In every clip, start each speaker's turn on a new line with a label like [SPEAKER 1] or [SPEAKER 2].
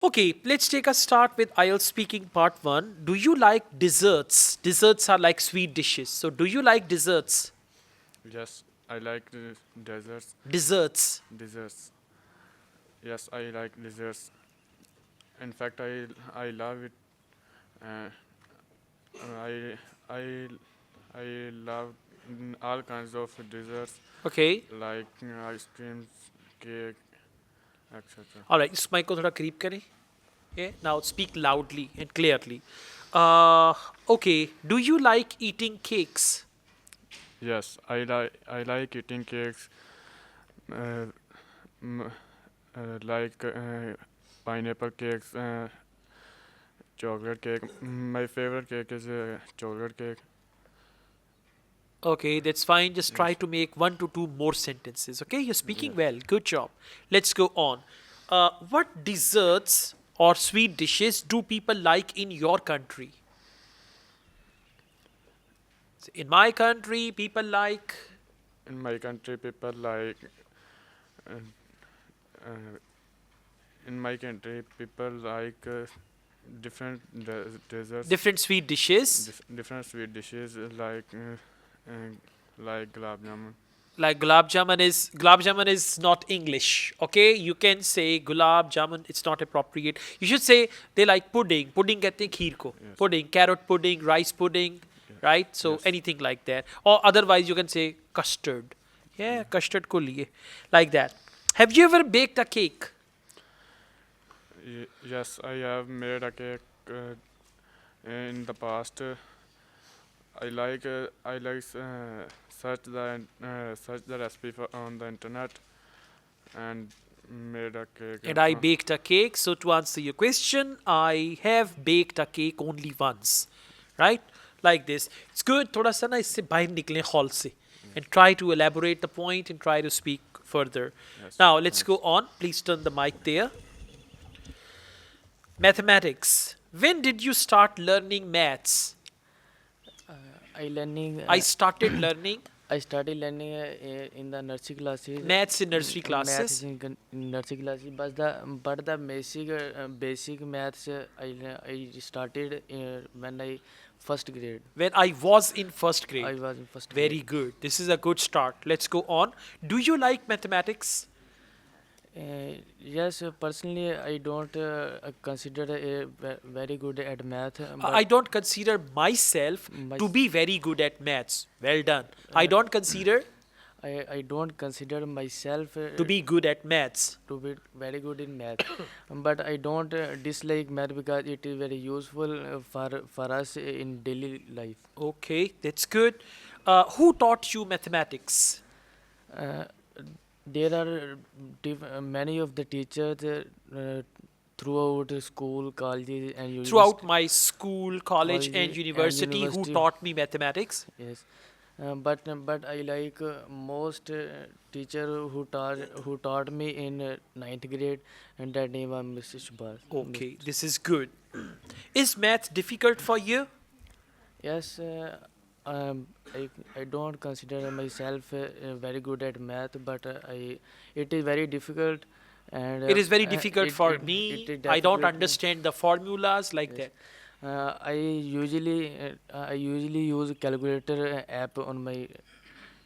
[SPEAKER 1] Okay, let's take a start with Ielts speaking part 1. Do you like desserts? Desserts are like sweet dishes. So, do you like desserts?
[SPEAKER 2] Yes, I like the desserts.
[SPEAKER 1] Desserts.
[SPEAKER 2] Desserts. Yes, I like desserts. In fact, I love it. Uh, I I I love all kinds of desserts
[SPEAKER 1] Okay.
[SPEAKER 2] like ice creams, cake, etc.
[SPEAKER 1] All right. इस mic को थोड़ा करीब करें. Okay. Now speak loudly and clearly. Uh, okay. Do you like eating cakes?
[SPEAKER 2] Yes, I like eating cakes, uh, m- like pineapple cakes, chocolate cake. My favorite cake is chocolate cake.
[SPEAKER 1] Okay, that's fine. Just try
[SPEAKER 2] Yes,
[SPEAKER 1] to make one to two more sentences. Okay, you're speaking
[SPEAKER 2] yes.
[SPEAKER 1] well. Good job. Let's go on. What desserts or sweet dishes do people like in your country? So in my country, people like.
[SPEAKER 2] In my country, people like. Uh, uh, in my country, people like different desserts,
[SPEAKER 1] Different sweet dishes.
[SPEAKER 2] different sweet dishes uh, like gulab jamun.
[SPEAKER 1] Like gulab jamun is not English. Okay, you can say gulab jamun. It's not appropriate. You should say they like pudding. Pudding कहते हैं खीर को.
[SPEAKER 2] Yes,
[SPEAKER 1] Pudding, carrot pudding, rice pudding,
[SPEAKER 2] yeah.
[SPEAKER 1] right? So
[SPEAKER 2] Yes,
[SPEAKER 1] anything like that. Or otherwise you can say custard. Yeah, custard को लिए. Like that. Have you ever baked a cake?
[SPEAKER 2] Yes. I have made a cake in the past. I like search the recipe on the internet and made a cake.
[SPEAKER 1] And I baked a cake. So to answer your question, I have baked a cake only once, right? Like this. It's good. थोड़ा सा ना इससे बाहर निकलें hall से
[SPEAKER 2] Yes,
[SPEAKER 1] and try to elaborate the point and try to speak further.
[SPEAKER 2] yes.
[SPEAKER 1] Now let's
[SPEAKER 2] Thanks.
[SPEAKER 1] go on. Please turn the mic there. Mathematics. When did you start learning maths?
[SPEAKER 3] Uh, I learning.
[SPEAKER 1] I started learning
[SPEAKER 3] I started learning in the nursery classes.
[SPEAKER 1] maths in nursery
[SPEAKER 3] Maths
[SPEAKER 1] classes
[SPEAKER 3] in nursery classes, but the basic maths I started when I first grade.
[SPEAKER 1] when I was in first grade.
[SPEAKER 3] I was in first
[SPEAKER 1] Very
[SPEAKER 3] grade.
[SPEAKER 1] good. This is a good start. Let's go on. Do you like mathematics?
[SPEAKER 3] Yes, personally, I don't consider very good at math,
[SPEAKER 1] I don't consider myself
[SPEAKER 3] my,
[SPEAKER 1] to be very good at maths. Well done. I
[SPEAKER 3] uh,
[SPEAKER 1] don't consider
[SPEAKER 3] I don't consider myself
[SPEAKER 1] to be good at maths.
[SPEAKER 3] to be very good in math. But I don't dislike math because it is very useful for us in daily life.
[SPEAKER 1] Okay, that's good. Who taught you mathematics?
[SPEAKER 3] Uh, there are many of the teachers throughout school, colleges, and
[SPEAKER 1] Throughout
[SPEAKER 3] university.
[SPEAKER 1] my school, college, and
[SPEAKER 3] Colleges and
[SPEAKER 1] university, who
[SPEAKER 3] university.
[SPEAKER 1] taught me mathematics?
[SPEAKER 3] Yes, but I like most teacher who taught me in ninth grade, and that name was Mrs. Subhash.
[SPEAKER 1] Okay, this is good. Is math difficult for you?
[SPEAKER 3] Yes, I don't consider myself very good at math, but it is very difficult, and
[SPEAKER 1] It is very
[SPEAKER 3] uh,
[SPEAKER 1] difficult
[SPEAKER 3] it,
[SPEAKER 1] for
[SPEAKER 3] it it
[SPEAKER 1] me.
[SPEAKER 3] is
[SPEAKER 1] I don't
[SPEAKER 3] difficult.
[SPEAKER 1] understand the formulas like
[SPEAKER 3] Yes,
[SPEAKER 1] that.
[SPEAKER 3] I usually use calculator app on my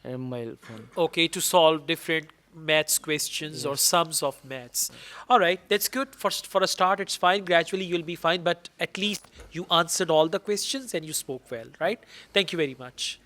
[SPEAKER 3] mobile phone.
[SPEAKER 1] Okay, to solve different maths questions or
[SPEAKER 3] Yes.
[SPEAKER 1] sums of maths. All right, that's good. For a start, it's fine. Gradually, you'll be fine. But at least you answered all the questions and you spoke well, right? Thank you very much.